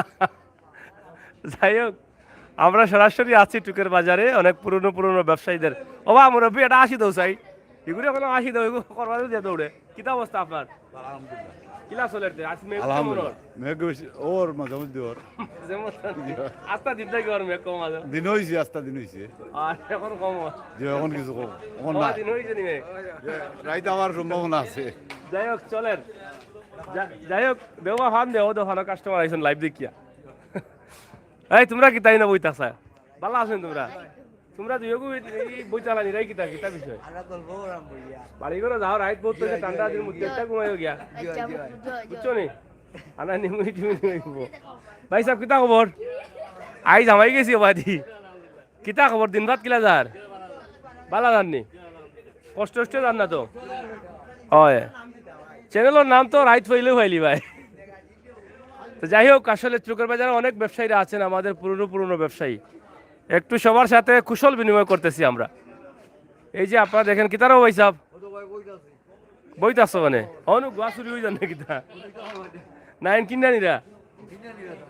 যাই হোক আমরা সরাসরি আছি টুকের বাজারে অনেক পুরনো পুরনো ব্যবসায়ীদের ওবা মুরব্বী এটা আসি দাও চাই এগুলো এখন আসি দাও এগুলো করবা দিয়ে দৌড়ে কিতা অবস্থা আপনার কিলা চলের আজ মেঘ কেমন ওর? মেঘ ওর মাঝে মধ্যে ওর যেমন আস্তা দিন থেকে ওর মেঘ কম আছে দিন হয়েছে আস্তা দিন হয়েছে আর এখন কম যে এখন কিছু কম এখন না দিন হয়েছে নি মেঘ রাইতে আমার সম্ভাবনা আছে যাই হোক চলেন যাই হোক দেওয়া ফান দেও দোকানো কাস্টমার আইসন লাইভ দেখিয়া এই তোমরা কি তাই না বইতাছা ভালো আছেন তোমরা তোমরা দুইগু বইতা না নিরাই কিতা কিতা বিষয় বাড়ি করে যাও রাইত বহুত তো ঠান্ডা দিন মধ্যে একটা ঘুমাইও গিয়া বুঝছো নি আনা নিমুই টিমুই নিব ভাই সাহেব কিতা খবর আই জামাই গেছি বাদি কিতা খবর দিন রাত কিলা যার ভালো জাননি কষ্ট কষ্ট জান না তো হয় চ্যানেলের নাম তো রাইত ফাইলেও ফাইলি ভাই তো যাই হোক আসলে চুকের বাজারে অনেক ব্যবসায়ীরা আছেন আমাদের পুরনো পুরনো ব্যবসায়ী একটু সবার সাথে কুশল বিনিময় করতেছি আমরা এই যে আপনারা দেখেন কিতারও ভাই সাহেব বইতাছ মানে অনু গোয়া চুরি হয়ে যান না কিতা নাইন কিনা নিরা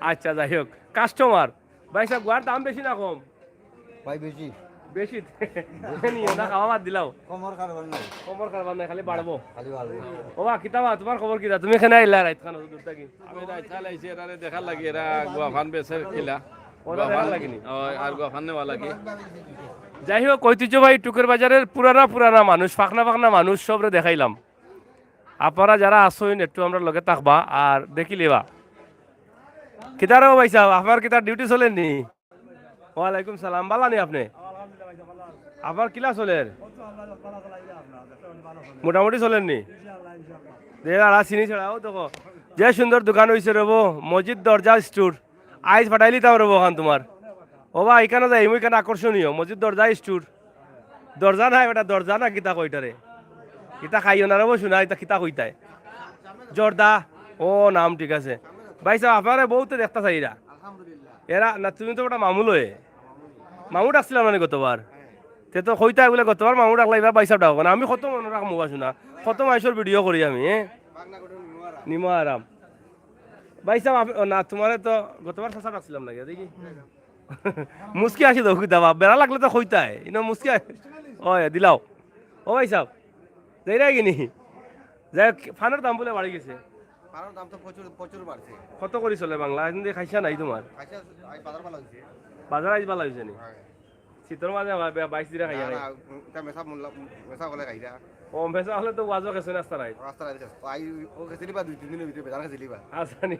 আচ্ছা যাই হোক কাস্টমার ভাই সাহেব গোয়ার দাম বেশি না কম ভাই বেশি বেশি নিও না খাওয়া বাদ দিলাও কমর কারবার নাই খবর কারবার নাই খালি বাড়বো খালি ভালো ওবা কিতাবা তোমার খবর কিতা তুমি এখানে আইলা রাইত খানো দূর থাকি আমি রাইত খাই লাইছি এরা দেখার লাগি এরা গোয়া ফান বেছে কিলা ওরা দেখা লাগেনি আর গোয়া ফান নেওয়া লাগি যাই হোক ঐতিহ্যবাহী টুকের বাজারের পুরানা পুরানা মানুষ ফাঁকনা ফাঁকনা মানুষ সবরে দেখাইলাম আপনারা যারা আসইন একটু আমরা লগে থাকবা আর দেখি লেবা কিতারও ভাই সাহেব আপনার কিতার ডিউটি চলেন নি ওয়ালাইকুম সালাম বালা নি আপনি আপনার কিলা চলের মোটামুটি চলেন নি চিনি ছাড়াও দেখো যে সুন্দর দোকান হয়েছে রবো মসজিদ দরজা স্টোর আইস ফাটাইলি তাও রবো খান তোমার ওবা এখানে যাই মই এখানে আকর্ষণীয় মসজিদ দরজা স্টোর দরজা নাই ওটা দরজা না কিতা কইটারে কিতা খাইও না রবো শোনা এটা কিতা কইতায় জর্দা ও নাম ঠিক আছে ভাই সাহেব আপনারা বহুত দেখতা চাইরা এরা না তুমি তো ওটা মামুল হয়ে মামু ডাকছিলাম মানে গতবার তে তো কইতা বলে গতবার মামু ডাকলা এবার বাইসাব ডাক না আমি কত মনে রাখ মুখা শোনা কত মাইসর ভিডিও করি আমি নিমো আরাম ভাই সাহেব না তোমার তো গতবার চাচা ডাকছিলাম নাকি দেখি মুসকি আসি তো দাবা বেড়া লাগলে তো কইতাই ইনো মুসকি ও দিলাও ও ভাই সাহেব যাই রাই কিনি যাই ফানের দাম বলে বাড়ি গেছে পানোর দাম তো প্রচুর প্রচুর বাড়ছে কত করে চলে বাংলা এখন দিয়ে খাইছা নাই তোমার আচ্ছা বাজার ভালো হইছে বাজার আইজ ভালো হয়েছে নি শীতের মাঝে 22 দিনে খাইয়া নাই এটা মেসা মূল্য মেসা বলে খাইরা ও ভেসা হলে তো ওয়াজও গেছে নাস্তা নাই রাস্তা রাইছে আই ও গেছিলি বা 2-3 দিনের ভিতরে বাজার গেছিলি বা আচ্ছা নি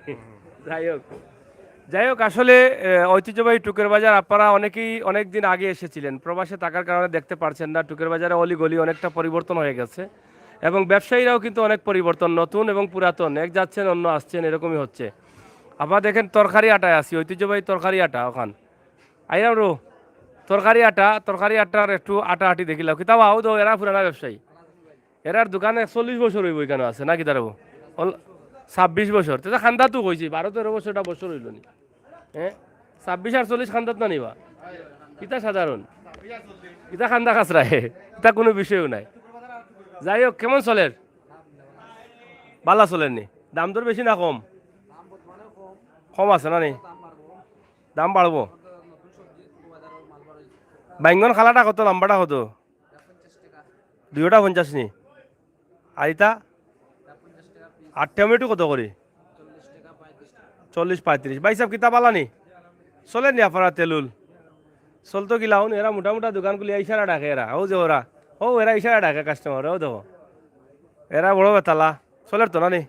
যাই হোক আসলে ঐতিহ্যবাহী টুকের বাজার আপনারা অনেকেই অনেক দিন আগে এসেছিলেন প্রবাসে থাকার কারণে দেখতে পারছেন না টুকের বাজারে অলি গলি অনেকটা পরিবর্তন হয়ে গেছে এবং ব্যবসায়ীরাও কিন্তু অনেক পরিবর্তন নতুন এবং পুরাতন এক যাচ্ছেন অন্য আসছেন এরকমই হচ্ছে আপনারা দেখেন তরকারি আটায় আসি ঐতিহ্যবাহী তরকারি আটা ওখান আইরাম রো তরকারি আটার একটু আটা আটি দেখিলাম কিতাব আও দো এরা পুরানা ব্যবসায়ী এরার দোকানে 40 বছর হইব কেন আছে না কিতাব 26 বছর তো খান্দা তো কইছি 12-13 বছরটা বছর হইল নি হ্যাঁ 26 আর 40 খান্দাত না নিবা এটা সাধারণ এটা খান্দা খাসরায় এটা কোনো বিষয়ও নাই যাই হোক কেমন চলের বালা চলেন নি দাম দর বেশি না কম কম আছে না নি দাম বাড়বো বাইঙ্গন খালাটা কত লম্বাটা কত 250 নি আইতা আর টমেটো কত করে 40-35 ভাই সাহেব কিতা পালা নি চলেন নি আপনারা তেলুল চলতো গিলা হন এরা মোটা মোটা দোকানগুলি ইশারা ডাকে এরা ও যে ওরা ও এরা ইশারা ডাকে কাস্টমার ও দেখো এরা বড় বেতালা চলের তো না নি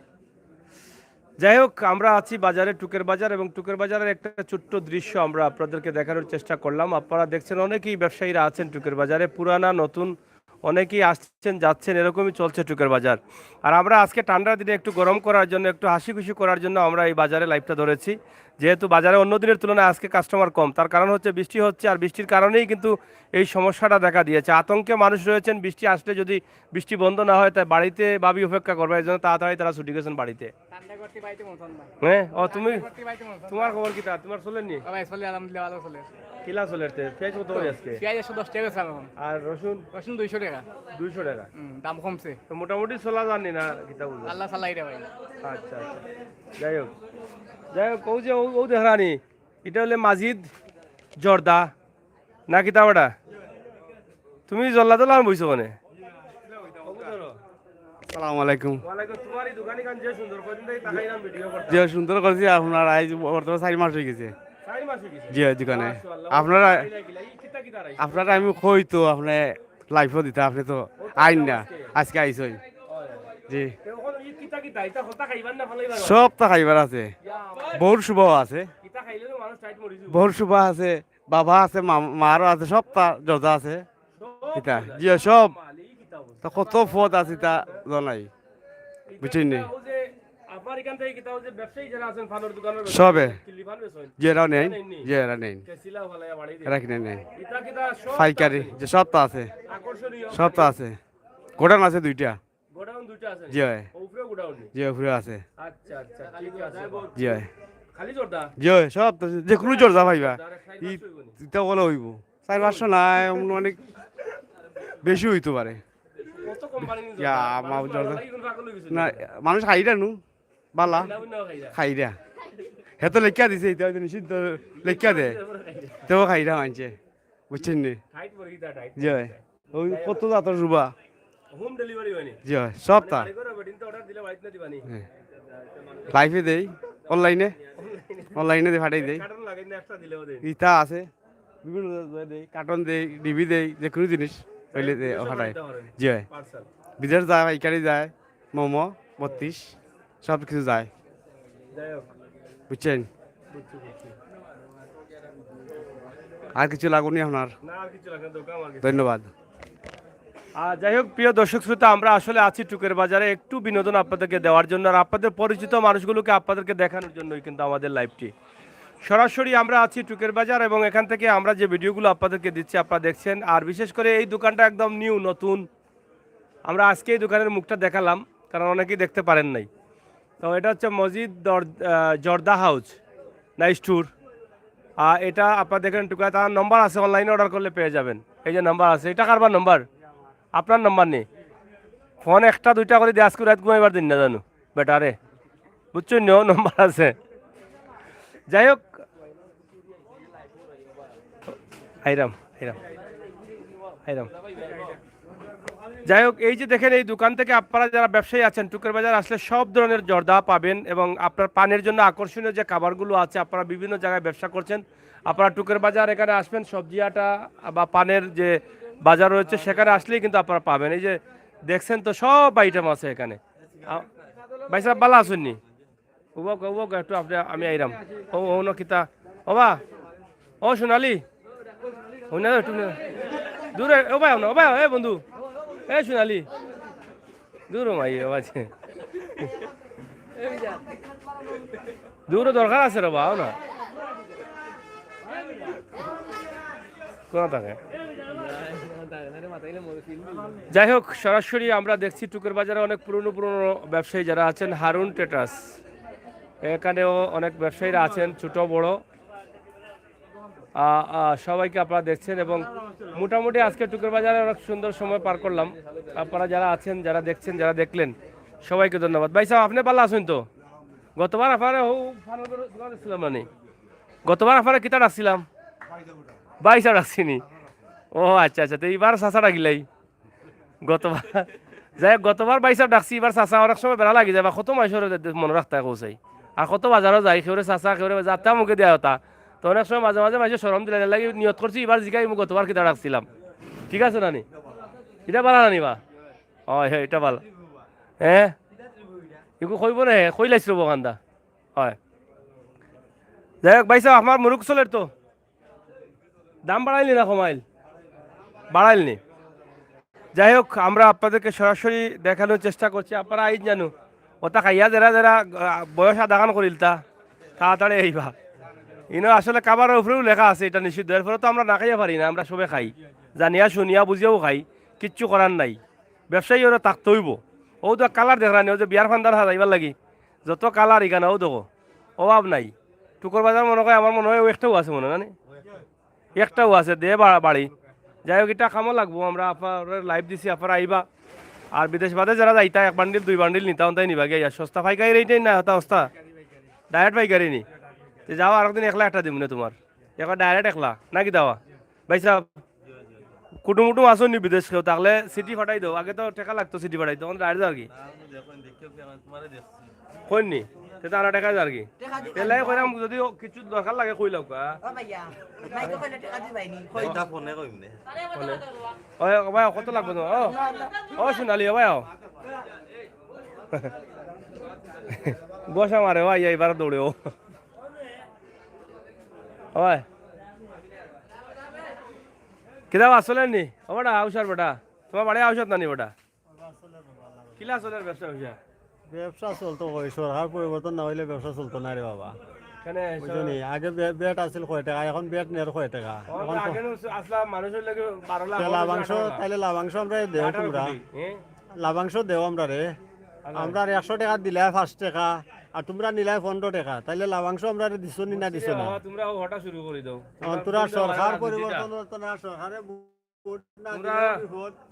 যাই হোক, আমরা আছি বাজারে, টুকের বাজার, এবং টুকের বাজারের একটা ছোট্ট দৃশ্য আমরা আপনাদেরকে দেখানোর চেষ্টা করলাম। আপনারা দেখছেন অনেকেই ব্যবসায়ীরা আছেন টুকের বাজারে, পুরানা নতুন অনেকেই আসছেন যাচ্ছেন, এরকমই চলছে টুকের বাজার। আর আমরা আজকে ঠান্ডার দিনে একটু গরম করার জন্য, একটু হাসি খুশি করার জন্য আমরা এই বাজারে লাইভটা ধরেছি। যেহেতু বাজারে অন্য দিনের তুলনায় আজকে কাস্টমার কম, তার কারণ হচ্ছে বৃষ্টি হচ্ছে, আর বৃষ্টির কারণেই কিন্তু এই সমস্যাটা দেখা দিয়েছে। আতঙ্কে মানুষ রয়েছেন, বৃষ্টি আসলে যদি বৃষ্টি বন্ধ না হয় তাই বাড়িতে ভাবি অপেক্ষা করবে, এই জন্য তাড়াতাড়ি তারা ছুটি গেছেন বাড়িতে। হ্যাঁ, ও তুমি, তোমার খবর কি? তোমার চলেননি? কিলা চলে পেঁয়াজ কত করে আজকে? পেঁয়াজ 110 টাকা স্যার। আর রসুন? রসুন 200 টাকা। 200 টাকা দাম কমছে। তো মোটামুটি চলা জানি না কিতা বলবো। আল্লাহ সালাই রে ভাই। আচ্ছা আচ্ছা, যাই হোক ও যে ও দেখানি, এটা হলে মাজিদ জর্দা না কিতা বেটা? তুমি জল্লা তো লাম বইছো মানে? আসসালামু আলাইকুম। তোমার এই দোকানি কান যে সুন্দর কদিন থেকে তাকাইলাম ভিডিও করতে। যে সুন্দর করছি আপনার আজ বর্তমানে 4 মাস হয়ে গেছে। 4 মাস হয়ে গেছে? জি দোকানে। মাশাআল্লাহ। আপনারা কিতা কিতা রাই? আপনারা আমি কই তো আপনি লাইফও দিতে, আপনি তো আইন না, আজকে আইসই। জি এখন এই কিতা কিতা এটা হতা খাইবার না ফলাইবার? সব তো খাইবার আছে, বহুত শুভ আছে, কিতা খাইলে তো মানুষ টাইট মরি যাব। বহুত শুভ আছে, বাবা আছে, মারও আছে, সব তা যজা আছে। কিতা জি সব তো কত পদ আছে তা জানাই, বুঝছেন নি? আপনার এখান থেকে কিতা যে ব্যবসায়ী যারা আছেন ফানোর দোকানের সবে কিলি ফান বেচেন? যে এরাও নেই, যে এরা নেই, কেসিলা ফলাইয়া বাড়ি দেন। এরা কিনে নেই। কিতা কিতা সব পাইকারি যে সব তো আছে, আকর্ষণীয় সব তো আছে। গোডাউন আছে 2টা। গোডাউন দুইটা আছে? জি হয়, উপরে গোডাউন নেই? জি উপরে আছে। আচ্ছা আচ্ছা, ঠিক আছে। জি হয়, খালি জর্দা? জি হয়, সব তো যে কোনো জোর যা ভাইবা ইটা বলে হইব। 4-500 নাই, অনেক বেশি হইতে পারে। কত কোম্পানি ইয়া মাউ জর্দা না, মানুষ খাইরা নু বালা খাইরা, হেতো লেখা দিছে, এটা নিষিদ্ধ লেখা দে, তো খাইরা মানছে, বুঝছেন নি? টাইট মরি দা টাইট। জি হয়, ওই কত জাতর রুবা। হোম ডেলিভারি হয়নি? জি হয়, সব তা বাড়ি করে বেডিন তো অর্ডার দিলে বাড়িতে না দিবানি? লাইফে দেই, অনলাইনে দে ফাটাই দেই। কার্টন লাগাই না এক্সট্রা দিলেও দেন? ইটা আছে বিভিন্ন দেই, কার্টন দেই, ডিবি দেই, যে কোনো জিনিস হইলে দে ফাটাই। জি হয়, পার্সেল বিদেশ যায়, পাইকারি যায়, মোমো 32 সব কিছু যায়, যাই হোক, বুঝছেন? বুঝছি বুঝছি। আর কিছু লাগুনি আপনার? না আর কিছু লাগে না, দোকান আর কিছু। ধন্যবাদ। যাই হোক, প্রিয় দর্শক শ্রোতা, আমরা আসলে আছি টুকের বাজারে একটু বিনোদন আপনাদেরকে দেওয়ার জন্য, আর আপনাদের পরিচিত মানুষগুলোকে আপনাদেরকে দেখানোর জন্যই কিন্তু আমাদের লাইভটি। সরাসরি আমরা আছি টুকের বাজার, এবং এখান থেকে আমরা যে ভিডিওগুলো আপনাদেরকে দিচ্ছি আপনারা দেখছেন। আর বিশেষ করে এই দোকানটা একদম নিউ, নতুন। আমরা আজকে এই দোকানের মুখটা দেখালাম, কারণ অনেকেই দেখতে পারেন নাই। তো এটা হচ্ছে মসজিদ জর্দা হাউস না স্টোর। এটা আপনারা দেখেন টুকা, তার নম্বর আছে, অনলাইনে অর্ডার করলে পেয়ে যাবেন। এই যে নাম্বার আছে, এটা কারবার নাম্বার? আপনার নাম্বার নেই, ফোন একটা দুইটা করে দিয়ে আজকে রাত ঘুমাইবার দিন না জানো বেটারে, বুঝছো? নিও নাম্বার আছে। যাই হোক, আইরাম আইরাম আইরাম যাই হোক, এই যে দেখেন, এই দোকান থেকে আপনারা যারা ব্যবসায়ী আছেন টুকের বাজার আসলে সব ধরনের জর্দা পাবেন, এবং আপনার পানের জন্য আকর্ষণীয় যে খাবারগুলো আছে, আপনারা বিভিন্ন জায়গায় ব্যবসা করছেন, আপনারা টুকের বাজার এখানে আসবেন, সবজি আটা বা পানের যে বাজার রয়েছে সেখানে আসলেই কিন্তু আপনারা পাবেন। এই যে দেখছেন তো সব আইটেম আছে এখানে। ভাই সাহেব ভালো আসুননি? একটু আপনি, আমি আইরাম। ও ন কিতা ও বা, ও সোনালি একটু দূরে, ও ভাই ও ভাই, এ বন্ধু, এ সোনালি দূর মাই আছে, দূর দরকার আছে রে বা না কোন থাকে। যাই হোক, সরাসরি আমরা দেখছি টুকের বাজারে অনেক পুরনো ব্যবসায়ী যারা আছেন, হারুন ট্রেডার্স, এখানেও অনেক ব্যবসায়ীরা আছেন, ছোট বড়, সবাইকে আপনারা দেখছেন। এবং মোটামুটি আজকে টুকের বাজারে অনেক সুন্দর সময় পার করলাম। আপনারা যারা আছেন, যারা দেখছেন, যারা দেখলেন, সবাইকে ধন্যবাদ। ভাই সাহেব আপনি ভালো আছেন তো? গতবার আপনারা ছিলাম মানে, গতবার আপনারা কিতা রাখছিলাম? 22 রাখছিনি? ও আচ্ছা আচ্ছা, তো এইবার চাষা ডাকিলাই গতবার। যাই হোক, গতবার 22 ডাকছি, এবার চাষা অনেক সময় বেড়া লাগি যায়, বা কত মানুষের মনে রাখতে কৌসাই, আর কত বাজারও যায়, কেউরে চাষা কেউরে যাত্রা মুখে দেওয়া হতা। তো অনেক সময় মাঝে মাঝে মানুষের সরম দিলে লাগে, নিয়ত করছি এবার জিগাই মুখ গতবার কিতা রাখছিলাম। ঠিক আছে নানি? এটা ভালো নানি বা? ও হ্যাঁ, এটা ভালো। হ্যাঁ, একো কইব না, কই লাইছিল বকান্দা। হয়। যাই হোক ভাই সাহেব, আমার মুরুখ চলের তো দাম বাড়াইলি না কমাইল? বাড়াইলনি। যাই হোক, আমরা আপনাদেরকে সরাসরি দেখানোর চেষ্টা করছি, আপনারা আইন জানো ওটা খাইয়া যারা যারা বয়স আদাগান করিল তা তাড়াতাড়ি আইবা। ইনো আসলে কাবারের উপরেও লেখা আছে এটা নিষিদ্ধ, এর ফলে তো আমরা না খাইয়া পারি না, আমরা সবে খাই, জানিয়া শুনিয়া বুঝিয়াও খাই, কিচ্ছু করার নাই। ব্যবসায়ী ওরা তাক তৈব। ও তো কালার দেখরানি, ও যে বিয়ার ফান্দার হাজাইবার লাগি যত কালার ইখানে ও দেখো, অভাব নাই। টুকর বাজার মনে হয় আমার মনে হয় ও একটাও আছে মনে হয় না, একটাও আছে দে বাড়ি। যাই হোক, এটা কামও লাগবো, আমরা আপনার লাইভ দিছি, আপনারা আইবা। আর বিদেশ বাদে যারা যাইতা 1 বান্ডিল 2 বান্ডিল নিতা তাই নিবা গিয়া, সস্তা পাইকারি এইটাই না হতা অস্তা ডাইরেক্ট পাইকারি নি। তো যাও আর একদিন 1 লাখ টাকা দিব না তোমার, এখন ডাইরেক্ট 1 লাখ নাকি দেওয়া। ভাই সাহেব কুটুম কুটুম আসো নি বিদেশ কেউ, তাহলে সিটি ফাটাই দাও, আগে তো টাকা লাগতো সিটি ফাটাই, তখন ডাইরেক্ট আর কি কই নি সেটা আনা টাকা আর কি এলাই কইরাম, যদি কিছু দরকার লাগে কই লাও কা ওই ভাই কত লাগবে তো? ও সোনালি ভাই বসা মারে ভাই, এইবার দৌড়ে ও ভাই কিতাব আসলে নি ও বেটা আউসার বেটা, তোমার বাড়ি আউসার না নি বেটা? কিলা আসলের ব্যবসা হইয়া? ব্যবসা চলতো কই, সরকার পরিবর্তন না হইলে ব্যবসা চলতো না রে বাবা। কেন বুঝলি আগে বেট আছিল কয় টাকা, এখন বেট নেই কয় টাকা। এখন আগে আসলা মানুষের লাগে 12 লাখ লাভাংশ, তাইলে লাভাংশ আমরা দেও, তোমরা লাভাংশ দেও আমরা রে। আমরা 100 টাকা দিলে 5 টাকা, আর তোমরা নিলাই 15 টাকা, তাইলে লাভাংশ আমরা দিছো নি না দিছো না? তোমরা হঠাৎ শুরু করে দাও, তোরা সরকার পরিবর্তন হতো না, সরকারে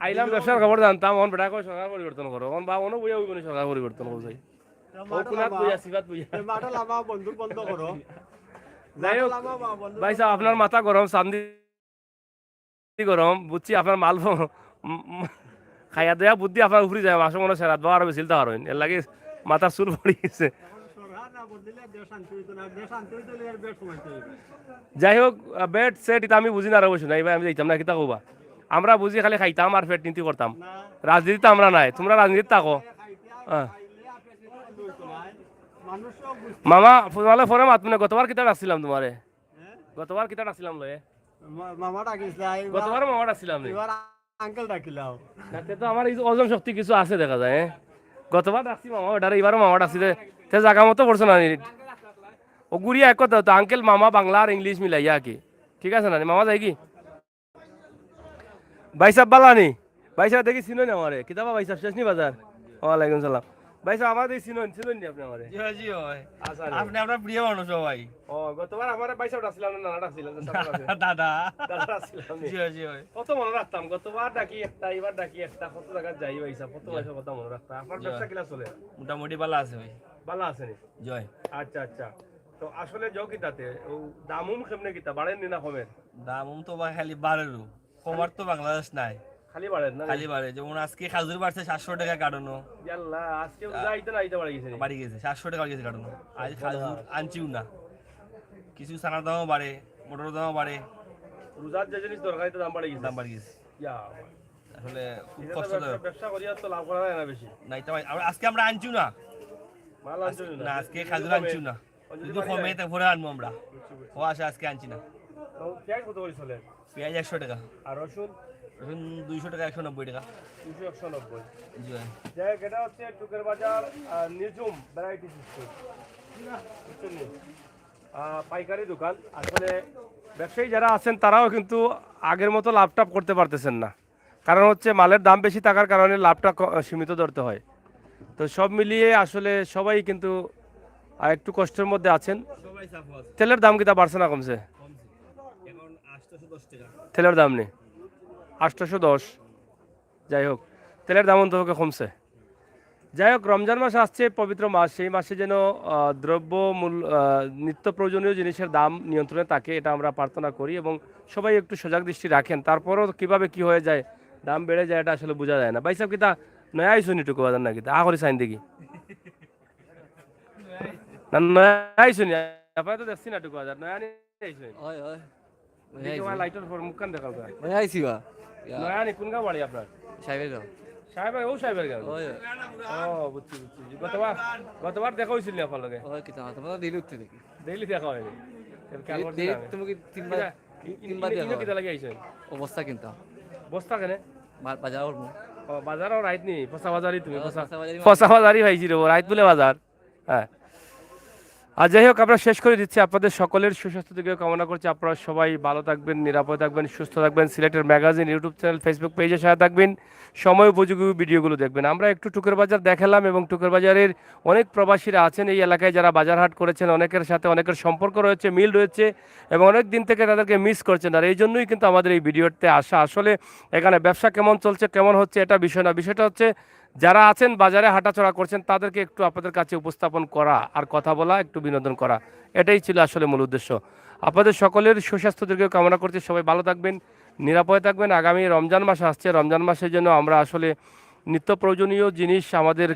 আইলাম ব্যবসার খবর জানতাম, অন বেটা কই সরকার পরিবর্তন করো, অন বা অন বইয়া হইব নি সরকার পরিবর্তন করছে। ও কুনাত বইয়া সিবাত বইয়া মাটা লামা বন্ধু বন্ধ করো। যাই হোক ভাই সাহেব, আপনার মাথা গরম, চান্দি গরম, বুঝছি আপনার মাল খাইয়া দেয়া বুদ্ধি আপনার উপরে যায়, মাসে মনে সেরাত বা আরো বেশি তা হারইন, এর লাগে মাথা চুল পড়ে গেছে। যাই হোক, বেড সেট এটা আমি বুঝি না, আর বসে নাই ভাই, আমি যাইতাম না, কিতা কবা আমরা বুঝি খালি খাইতাম আর পেট নীতি করতাম, রাজনীতিতে আমরা নাই, তোমরা রাজনীতি থাকো। মামা তোমালে ফোনে মাত মানে গতবার কিতা ডাকছিলাম তোমারে, গতবার কিতা ডাকছিলাম লয়ে মামা ডাকিছিল, গতবার মামা ডাকছিলাম রে, এবার আঙ্কেল ডাকিলাও। তাতে তো আমার এই ওজন শক্তি কিছু আছে দেখা যায়। গতবার ডাকছি মামা, ওটারে এবারও মামা ডাকছি, তে জায়গা মতো পড়ছো না ও গুড়িয়া এক কথা তো আঙ্কেল মামা বাংলা আর ইংলিশ মিলাইয়া কি, ঠিক আছে না মামা যাই কি? ভাই সাহেব বালানি, ভাই সাহেব দেখি চিনো না আমারে, কিতাবা ভাই সাহেব শেষনি বাজার, ওয়ালাইকুম সালাম। ভাই সাহেব আমার দেখি চিনো নি আপনি আমারে? জি হয়, আপনি আপনার প্রিয় মানুষ ভাই। ও গতবার আমার ভাই সাহেব ডাকছিলাম না, নানা ডাকছিলাম দাদা দাদা ডাকছিলাম। জি হয়, কত মনে রাখতাম, গতবার ডাকি একটা, এবার ডাকি একটা, কত জায়গা যাই ভাই সাহেব, কত ভাই কথা মনে রাখতাম। আপনার ব্যবসা কিলা চলে? মোটামুটি ভালো আছে ভাই। ভালো আছে নি? জয়। আচ্ছা আচ্ছা, তো আসলে যাও কিতাতে ও দামুম কেমনে কিতা বাড়েন নি না কমেন? দাম তো ভাই খালি বাড়েরও, কমার তো বাংলাদেশ নাই, খালি বাড়েন না? খালি বাড়ে। যেমন আজকে খাজুর বাড়ছে 700 টাকা কাটানো, ইয়াল্লাহ আজকে যাইতে না আইতে বাড়ি গেছে নি? বাড়ি গেছে 700 টাকা বাড়ি গেছে কাটানো। আজ খাজুর আনছিও না, কিছু সানার দামও বাড়ে, মোটরের দামও বাড়ে, রোজার যে জিনিস দরকার তো দাম বাড়ি গেছে। দাম বাড়ি গেছে। ইয়া আসলে খুব এটা তো কষ্টদায়ক। ব্যবসা করিয়া তো লাভ করা যায় না বেশি। না এটা ভাই আজকে আমরা আনছিও না, মাল আনছো না আজকে খাজুর আনছিও না, যদি কমে তো ভরে আনবো আমরা, ও আসে আজকে আনছি না। তো পেঁয়াজ কত করে চলে? পেঁয়াজ 100 টাকা, আর রসুন? রসুন 200 টাকা, 190 টাকা। 290। জি ভাই। যাই হোক, এটা হচ্ছে টুকের বাজার নিজুম ভ্যারাইটি সিস্টেম, বুঝছেন নি? পাইকারি দোকান। আসলে ব্যবসায়ী যারা আছেন তারাও কিন্তু আগের মতো লাভটাপ করতে পারতেছেন না, কারণ হচ্ছে মালের দাম বেশি থাকার কারণে লাভটা সীমিত ধরতে হয়। তো সব মিলিয়ে আসলে সবাই কিন্তু একটু কষ্টের মধ্যে আছেন। তেলের দাম কিতা বাড়ছে না কমছে? এখন 810 টাকা তেলের দাম নেই, 810। যাই হোক, তেলের দাম অন্তত কমছে। যাই হোক, রমজান মাস আসছে, পবিত্র মাস, সেই মাসে যেন দ্রব্য মূল্য, নিত্য প্রয়োজনীয় জিনিসের দাম নিয়ন্ত্রণে থাকে, এটা আমরা প্রার্থনা করি এবং সবাই একটু সজাগ দৃষ্টি রাখেন। তারপরও কিভাবে কি হয়ে যায়, দাম বেড়ে যায়, এটা আসলে বোঝা যায় না। ভাই সাহেব কিতা নয়া আইসুন টুকু বাজার না কিতা আহরি সাইন দেখি না, নয়া আইসুন আপনার তো দেখছি না টুকু বাজার নয়া আইসুন। লাইটের মুখখান দেখাও, নয়া নি কোন গাঁও বাড়ি আপনার? সাহেবের ও সাহেবের গান ও বুঝছি বুঝছি গতবার দেখা হয়েছিল আপনার লগে ডেইলি দেখা হয়নি কিতা লাগে আইছেন অবস্থা কিন্তু বস্তা কেনে বাজার ও বাজারও রাইত নি ফসা বাজারই তুমি ফসা বাজারই ভাইছি রে রাইত বলে বাজার হ্যাঁ আর যাই হোক আমরা শেষ করে দিচ্ছি আপনাদের সকলের সুস্বাস্থ্য দিকে কামনা করছি আপনারা সবাই ভালো থাকবেন নিরাপদ থাকবেন সুস্থ থাকবেন সিলেটের ম্যাগাজিন ইউটিউব চ্যানেল ফেসবুক পেজের সাথে থাকবেন সময় উপযোগী ভিডিওগুলো দেখবেন আমরা একটু টুকের বাজার দেখালাম এবং টুকের বাজারের অনেক প্রবাসীরা আছেন এই এলাকায় যারা বাজার হাট করেছেন অনেকের সাথে অনেকের সম্পর্ক রয়েছে মিল রয়েছে এবং অনেক দিন থেকে তাদেরকে মিস করছেন আর এই জন্যই কিন্তু আমাদের এই ভিডিওতে আসা আসলে এখানে ব্যবসা কেমন চলছে কেমন হচ্ছে এটা বিষয় না বিষয়টা হচ্ছে যারা আছেন বাজারে হাঁটাচলা করছেন তাদেরকে একটু আপনাদের কাছে উপস্থাপন করা আর কথা বলা একটু বিনোদন করা এটাই ছিল আসলে মূল উদ্দেশ্য আপনাদের সকলের সুস্বাস্থ্য দীর্ঘ কামনা করছি সবাই ভালো থাকবেন নিরাপদে থাকবেন আগামী রমজান মাস আসছে রমজান মাসের জন্য আমরা আসলে নিত্য প্রয়োজনীয় জিনিস আমাদের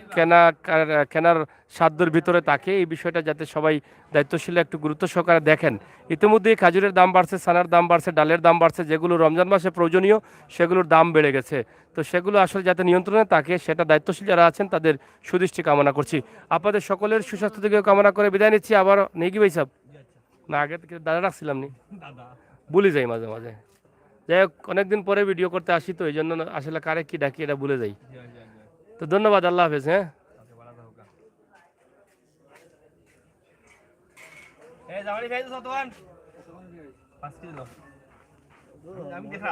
কেনার সাধ্যের ভিতরে থাকে এই বিষয়টা যাতে সবাই দায়িত্বশীল একটু গুরুত্ব সহকারে দেখেন ইতিমধ্যেই খাজুরের দাম বাড়ছে সানার দাম বাড়ছে ডালের দাম বাড়ছে যেগুলো রমজান মাসে প্রয়োজনীয় সেগুলোর দাম বেড়ে গেছে তো সেগুলো আসলে যাতে নিয়ন্ত্রণে থাকে সেটা দায়িত্বশীল যারা আছেন তাদের সুদৃষ্টি কামনা করছি আপনাদের সকলের সুস্বাস্থ্য দিকে কামনা করে বিদায় নিচ্ছি আবার নেই কি ভাই সাহেব না আগে থেকে দাদা রাখছিলাম নি ভুলে যাই মাঝে মাঝে যাই হোক অনেকদিন পরে ভিডিও করতে আসি তো এই জন্য আসলে কারে কি ডাকি এটা ভুলে যাই তো ধন্যবাদ আল্লাহ হাফেজ হ্যাঁ আমি দেখা